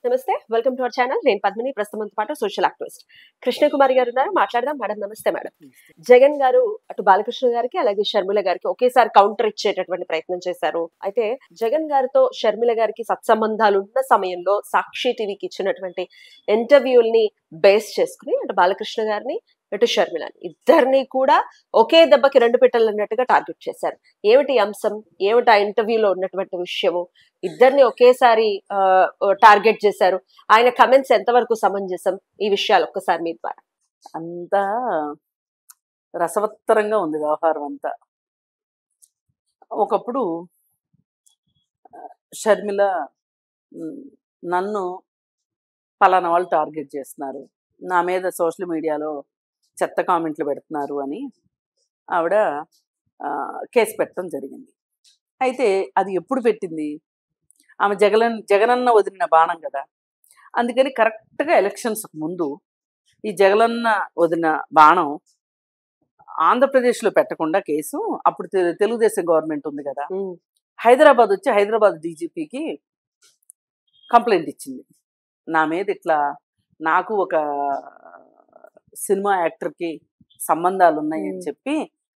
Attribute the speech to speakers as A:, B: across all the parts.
A: నమస్తే, welcome to our channel. నేను పద్మిని. ప్రస్తుతంతో పాటు సోషల్ యాక్టివిస్ట్ కృష్ణకుమారి గారు ఉన్నారు. మాట్లాడదాం. మేడం నమస్తే. మేడం, జగన్ గారు అటు బాలకృష్ణ గారికి అలాగే షర్మిల గారికి ఒకేసారి కౌంటర్ ఇచ్చేటటువంటి ప్రయత్నం చేశారు. అయితే జగన్ గారితో షర్మిల గారికి సత్సంబంధాలు ఉన్న సమయంలో సాక్షి టీవీకి ఇచ్చినటువంటి ఇంటర్వ్యూల్ని బేస్ చేసుకుని అటు బాలకృష్ణ గారిని ఇటు షర్మిలని ఇద్దరిని కూడా ఒకే దెబ్బకి రెండు పెట్టలు అన్నట్టుగా టార్గెట్ చేశారు. ఏమిటి అంశం, ఏమిటి ఆ ఇంటర్వ్యూలో ఉన్నటువంటి విషయము? ఇద్దరిని ఒకేసారి టార్గెట్ చేశారు. ఆయన కమెంట్స్ ఎంతవరకు సమంజసం? ఈ విషయాలు ఒక్కసారి మీ ద్వారా.
B: అంతా రసవత్తరంగా ఉంది వ్యవహారం అంతా. ఒకప్పుడు షర్మిల నన్ను పలానా వాళ్ళు టార్గెట్ చేస్తున్నారు, నా మీద సోషల్ మీడియాలో చెత్త కామెంట్లు పెడుతున్నారు అని ఆవిడ కేసు పెట్టడం జరిగింది. అయితే అది ఎప్పుడు పెట్టింది? ఆమె జగనన్న వదిలిన బాణం కదా. అందుకని కరెక్ట్గా ఎలక్షన్స్కి ముందు ఈ జగనన్న వదిలిన బాణం ఆంధ్రప్రదేశ్లో పెట్టకుండా కేసు, అప్పుడు తెలుగుదేశం గవర్నమెంట్ ఉంది కదా, హైదరాబాద్ వచ్చి హైదరాబాద్ డీజీపీకి కంప్లైంట్ ఇచ్చింది. నా మీద ఇట్లా నాకు ఒక సినిమా యాక్టర్కి సంబంధాలు ఉన్నాయని చెప్పి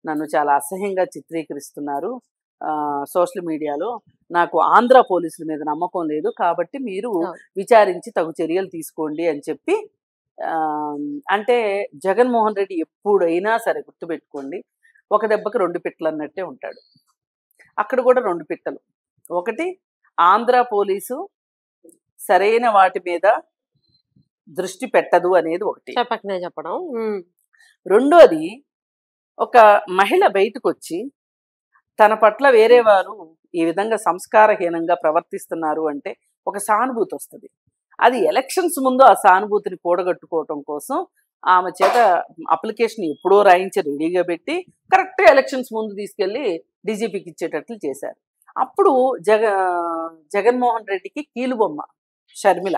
B: నన్ను చాలా అసహ్యంగా చిత్రీకరిస్తున్నారు సోషల్ మీడియాలో. నాకు ఆంధ్ర పోలీసుల మీద నమ్మకం లేదు, కాబట్టి మీరు విచారించి తగు చర్యలు తీసుకోండి అని చెప్పి అంటే జగన్మోహన్ రెడ్డి ఎప్పుడైనా సరే గుర్తుపెట్టుకోండి, ఒక దెబ్బకి రెండు పిట్టలు అన్నట్టే ఉంటాడు. అక్కడ కూడా రెండు పిట్టలు. ఒకటి, ఆంధ్ర పోలీసు సరైన వాటి మీద దృష్టి పెట్టదు అనేది ఒకటి
A: చెప్పడం.
B: రెండోది, ఒక మహిళ బయటకు వచ్చి తన పట్ల వేరే వారు ఈ విధంగా సంస్కారహీనంగా ప్రవర్తిస్తున్నారు అంటే ఒక సానుభూతి వస్తుంది. అది ఎలక్షన్స్ ముందు ఆ సానుభూతిని కూడగట్టుకోవటం కోసం ఆమె చేత అప్లికేషన్ ఎప్పుడో రాయించి రెడీగా పెట్టి కరెక్ట్గా ఎలక్షన్స్ ముందు తీసుకెళ్ళి డీజీపీకి ఇచ్చేటట్లు చేశారు. అప్పుడు జగన్మోహన్ రెడ్డికి కీలుబొమ్మ షర్మిల.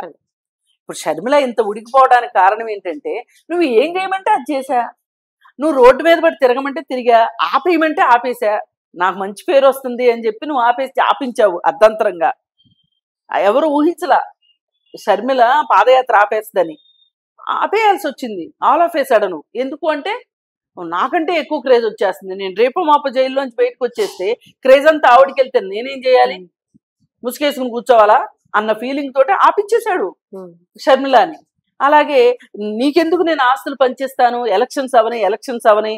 B: ఇప్పుడు షర్మిల ఇంత ఉడికిపోవడానికి కారణం ఏంటంటే, నువ్వు ఏం చేయమంటే అది చేశా, నువ్వు రోడ్డు మీద పడి తిరగమంటే తిరిగా, ఆపేయమంటే ఆపేశా, నాకు మంచి పేరు వస్తుంది అని చెప్పి నువ్వు ఆపించావు అర్ధంతరంగా. ఎవరు ఊహించలా షర్మిల పాదయాత్ర ఆపేస్తుందని. ఆపేయాల్సి వచ్చింది ఆల్ ఆఫ్ ఏ సడన్. ఎందుకు అంటే నాకంటే ఎక్కువ క్రేజ్ వచ్చేస్తుంది, నేను రేపు మాప జైల్లోంచి బయటకు వచ్చేస్తే క్రేజ్ అంతా ఆవిడికి వెళ్తే నేనేం చేయాలి, ముసుకేసుకుని కూర్చోవాలా అన్న ఫీలింగ్ తోటి ఆపిచ్చేశాడు షర్మిలాని. అలాగే నీకెందుకు నేను ఆస్తులు పనిచేస్తాను, ఎలక్షన్స్ అవని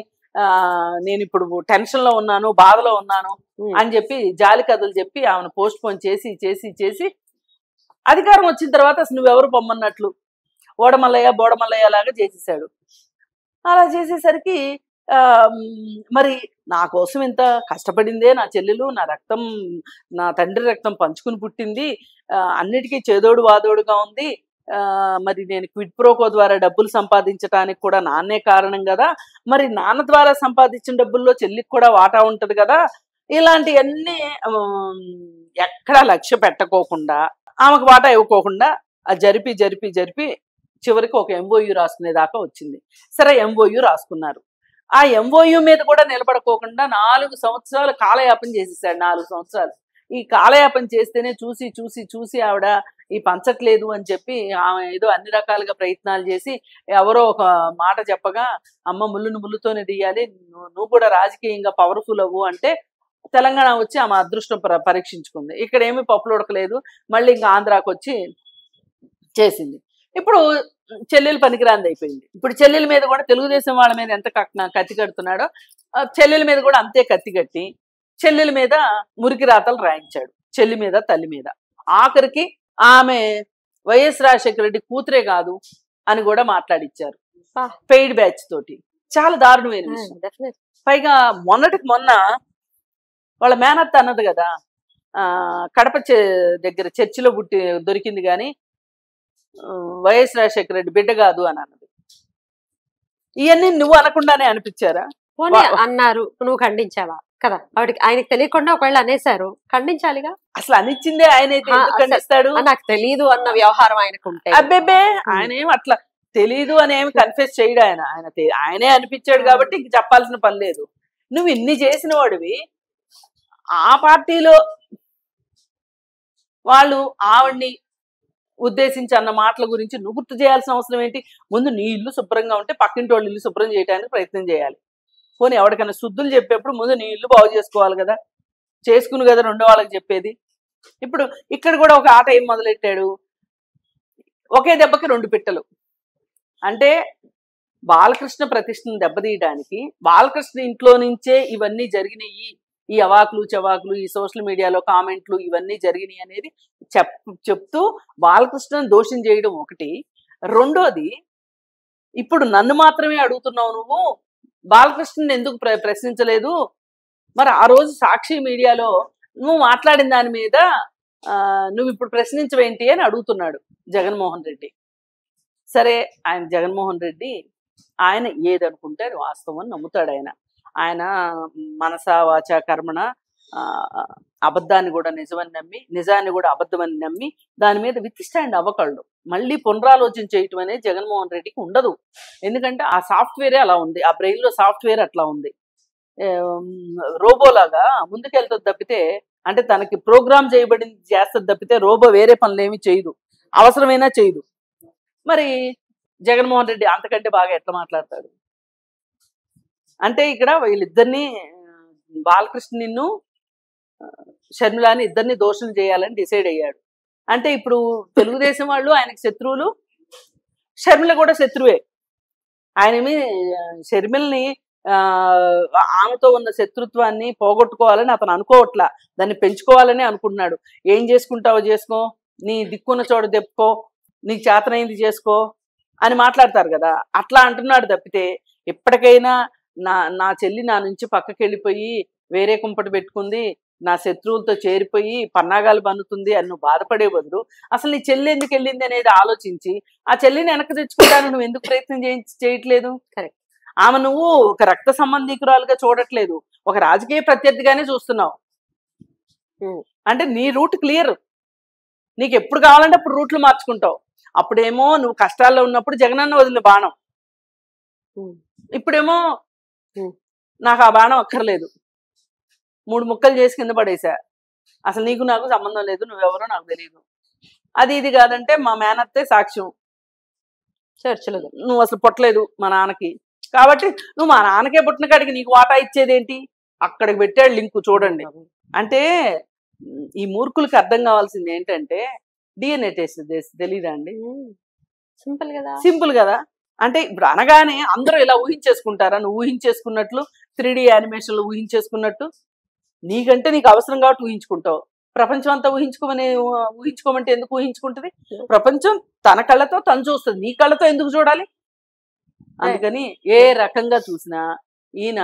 B: నేను ఇప్పుడు టెన్షన్లో ఉన్నాను, బాధలో ఉన్నాను అని చెప్పి జాలి కథలు చెప్పి ఆమెను పోస్ట్ పోన్ చేసి చేసి చేసి అధికారం వచ్చిన తర్వాత అసలు నువ్వెవరు పొమ్మన్నట్లు బోడమల్లయ్య లాగా చేసేసాడు. అలా చేసేసరికి మరి నా కోసం ఇంత కష్టపడిందే నా చెల్లెలు, నా రక్తం, నా తండ్రి రక్తం పంచుకుని పుట్టింది, అన్నిటికీ చేదోడు వాదోడుగా ఉంది, మరి నేను క్విడ్ ప్రోకో ద్వారా డబ్బులు సంపాదించడానికి కూడా నాన్నే కారణం కదా, మరి నాన్న ద్వారా సంపాదించిన డబ్బుల్లో చెల్లికి కూడా వాటా ఉంటుంది కదా. ఇలాంటివన్నీ ఎక్కడా లక్ష్య పెట్టకోకుండా, ఆమెకు వాటా ఇవ్వకోకుండా జరిపి జరిపి జరిపి చివరికి ఒక ఎంఓయూ రాసుకునేదాకా వచ్చింది. సరే, ఎంఓయూ రాసుకున్నారు. ఆ ఎంఓయూ మీద కూడా నిలబడుకోకుండా 4 సంవత్సరాలు కాలయాపన చేసేసాడు. 4 సంవత్సరాలు ఈ కాలయాపన చేస్తేనే చూసి చూసి చూసి ఆవిడ ఈ పంచట్లేదు అని చెప్పి ఆమె ఏదో అన్ని రకాలుగా ప్రయత్నాలు చేసి ఎవరో ఒక మాట చెప్పగా, అమ్మ ముళ్ళును ముళ్ళుతోనే తీయాలి, నువ్వు కూడా రాజకీయంగా పవర్ఫుల్ అవ్వు అంటే తెలంగాణ వచ్చి ఆమె అదృష్టం పరీక్షించుకుంది. ఇక్కడ ఏమీ పప్పులు ఉడకలేదు, మళ్ళీ ఇంకా ఆంధ్రాకి వచ్చి చేసింది. ఇప్పుడు చెల్లెలు పనికిరాంది అయిపోయింది. ఇప్పుడు చెల్లెల మీద కూడా తెలుగుదేశం వాళ్ళ మీద ఎంత కత్తి కడుతున్నాడో చెల్లెల మీద కూడా అంతే కత్తి కట్టి చెల్లెల మీద మురికి రాతలు రాయించాడు, చెల్లి మీద తల్లి మీద. ఆఖరికి ఆమె వైఎస్ రాజశేఖర రెడ్డి కూతురే కాదు అని కూడా మాట్లాడిచ్చారు పెయిడ్ బ్యాచ్ తోటి. చాలా దారుణమైన విషయం. పైగా మొన్నటికి మొన్న వాళ్ళ మేనత్త అన్నది కదా, కడప దగ్గర చర్చిలో దొరికింది కానీ వైఎస్ రాజశేఖర రెడ్డి బిడ్డ కాదు అని అన్నది. ఇవన్నీ నువ్వు అనకుండానే అనిపించారా?
A: అన్నారు, నువ్వు ఖండించావా కదా? ఆయనకు తెలియకుండా ఒకవేళ అనేసారు, ఖండించాలిగా.
B: అసలు అనిచ్చిందే ఆయన అయితే ఖండిస్తాడు.
A: నాకు తెలియదు అన్న వ్యవహారం ఆయనకు ఉంటే,
B: అబ్బేబే ఆయన ఏం అట్లా తెలీదు అని ఏమి కన్ఫెస్ చేయడు. ఆయనే అనిపించాడు కాబట్టి ఇంక చెప్పాల్సిన పని లేదు. నువ్వు ఇన్ని చేసిన వాడివి, ఆ పార్టీలో వాళ్ళు ఆవిడ్ని ఉద్దేశించి అన్న మాటల గురించి నువ్వు గుర్తు చేయాల్సిన అవసరం ఏంటి? ముందు నీ ఇల్లు శుభ్రంగా ఉంటే పక్కింటి వాళ్ళ ఇల్లు శుభ్రం చేయడానికి ప్రయత్నం చేయాలి. పోనీ ఎవరికైనా శుద్ధులు చెప్పేప్పుడు ముందు నీ ఇల్లు బాగు చేసుకోవాలి కదా, చేసుకుని కదా రెండో వాళ్ళకి చెప్పేది. ఇప్పుడు ఇక్కడ కూడా ఒక ఆట ఏం మొదలెట్టాడు, ఒకే దెబ్బకి రెండు పిట్టలు. అంటే బాలకృష్ణ ప్రతిష్టను దెబ్బతీయడానికి బాలకృష్ణ ఇంట్లో నుంచే ఇవన్నీ జరిగినాయి, ఈ అవాకులు చవాకులు, ఈ సోషల్ మీడియాలో కామెంట్లు ఇవన్నీ జరిగినాయి అనేది చెప్తూ బాలకృష్ణను దోషం చేయడం ఒకటి. రెండోది, ఇప్పుడు నన్ను మాత్రమే అడుగుతున్నావు, నువ్వు బాలకృష్ణని ఎందుకు ప్రశ్నించలేదు? మరి ఆ రోజు సాక్షి మీడియాలో నువ్వు మాట్లాడిన దాని మీద నువ్వు ఇప్పుడు ప్రశ్నించవేంటి అని అడుగుతున్నాడు జగన్మోహన్ రెడ్డి. సరే, ఆయన జగన్మోహన్ రెడ్డి ఆయన ఏదనుకుంటే అది వాస్తవం అని నమ్ముతాడు. ఆయన మనస వాచ కర్మణ అబద్ధాన్ని కూడా నిజమని నమ్మి, నిజాన్ని కూడా అబద్ధమని నమ్మి దాని మీద విత్ స్టాండ్ అవ్వకళ్ళు. మళ్ళీ పునరాలోచన చేయటం అనేది జగన్మోహన్ రెడ్డికి ఉండదు. ఎందుకంటే ఆ సాఫ్ట్వేరే అలా ఉంది, ఆ బ్రెయిన్లో సాఫ్ట్వేర్ అట్లా ఉంది. రోబోలాగా ముందుకెళ్తుంది తప్పితే, అంటే తనకి ప్రోగ్రామ్ చేయబడింది చేస్తుంది తప్పితే రోబో వేరే పనులు ఏమి చేయదు, అవసరమైనా చేయదు. మరి జగన్మోహన్ రెడ్డి అంతకంటే బాగా ఎట్లా మాట్లాడతాడు? అంటే ఇక్కడ వీళ్ళిద్దరినీ, బాలకృష్ణ నిన్ను షర్మిలాని ఇద్దరిని దోషులు చేయాలని డిసైడ్ అయ్యాడు. అంటే ఇప్పుడు తెలుగుదేశం వాళ్ళు ఆయనకి శత్రువులు, షర్మిల కూడా శత్రువే. ఆయనమి షర్మిలని ఆమెతో ఉన్న శత్రుత్వాన్ని పోగొట్టుకోవాలని అతను అనుకోవట్లా, దాన్ని పెంచుకోవాలని అనుకుంటున్నాడు. ఏం చేసుకుంటావో చేసుకో, నీ దిక్కున్న చోట తెప్పుకో, నీకు చేతనైంది చేసుకో అని మాట్లాడతారు కదా, అట్లా అంటున్నాడు తప్పితే ఎప్పటికైనా నా చెల్లి నా నుంచి పక్కకి వెళ్ళిపోయి వేరే కుంపటి పెట్టుకుంది, నా శత్రువులతో చేరిపోయి పన్నాగాలు బన్నుతుంది అని నువ్వు బాధపడే బదులు అసలు నీ చెల్లి ఎందుకు వెళ్ళింది అనేది ఆలోచించి ఆ చెల్లిని వెనక్కి తెచ్చుకోవడానికి నువ్వు ఎందుకు ప్రయత్నం చేయట్లేదు? కరెక్ట్. ఆమె నువ్వు ఒక రక్త సంబంధికురాలుగా చూడట్లేదు, ఒక రాజకీయ ప్రత్యర్థిగానే చూస్తున్నావు. అంటే నీ రూట్ క్లియర్, నీకు ఎప్పుడు కావాలంటే అప్పుడు రూట్లు మార్చుకుంటావు. అప్పుడేమో నువ్వు కష్టాల్లో ఉన్నప్పుడు జగనన్న వదిలిన బాణం, ఇప్పుడేమో నాకు ఆ బాణం అక్కర్లేదు, 3 ముక్కలు చేసి కింద పడేసా, అసలు నీకు నాకు సంబంధం లేదు, నువ్వెవరో నాకు తెలియదు, అది ఇది కాదంటే మా మేనత్తే సాక్ష్యం, చర్చలు నువ్వు అసలు పుట్టలేదు మా నాన్నకి, కాబట్టి నువ్వు మా నాన్నకే పుట్టిన కాడికి నీకు వాటా ఇచ్చేదేంటి? అక్కడికి పెట్టాడు లింకు చూడండి. అంటే ఈ మూర్ఖులకి అర్థం కావాల్సింది ఏంటంటే డిఎన్ఏ టెస్ట్ తెలీదా అండి? సింపుల్ కదా, సింపుల్ కదా. అంటే ఇప్పుడు అనగానే అందరూ ఇలా ఊహించేసుకుంటారా? నువ్వు ఊహించేసుకున్నట్లు 3D యానిమేషన్లు ఊహించేసుకున్నట్టు, నీకంటే నీకు అవసరం కాబట్టి ఊహించుకుంటావు. ప్రపంచం అంతా ఊహించుకోమంటే ఎందుకు ఊహించుకుంటుంది? ప్రపంచం తన కళ్ళతో తను చూస్తుంది, నీ కళ్ళతో ఎందుకు చూడాలి? అందుకని ఏ రకంగా చూసినా ఈయన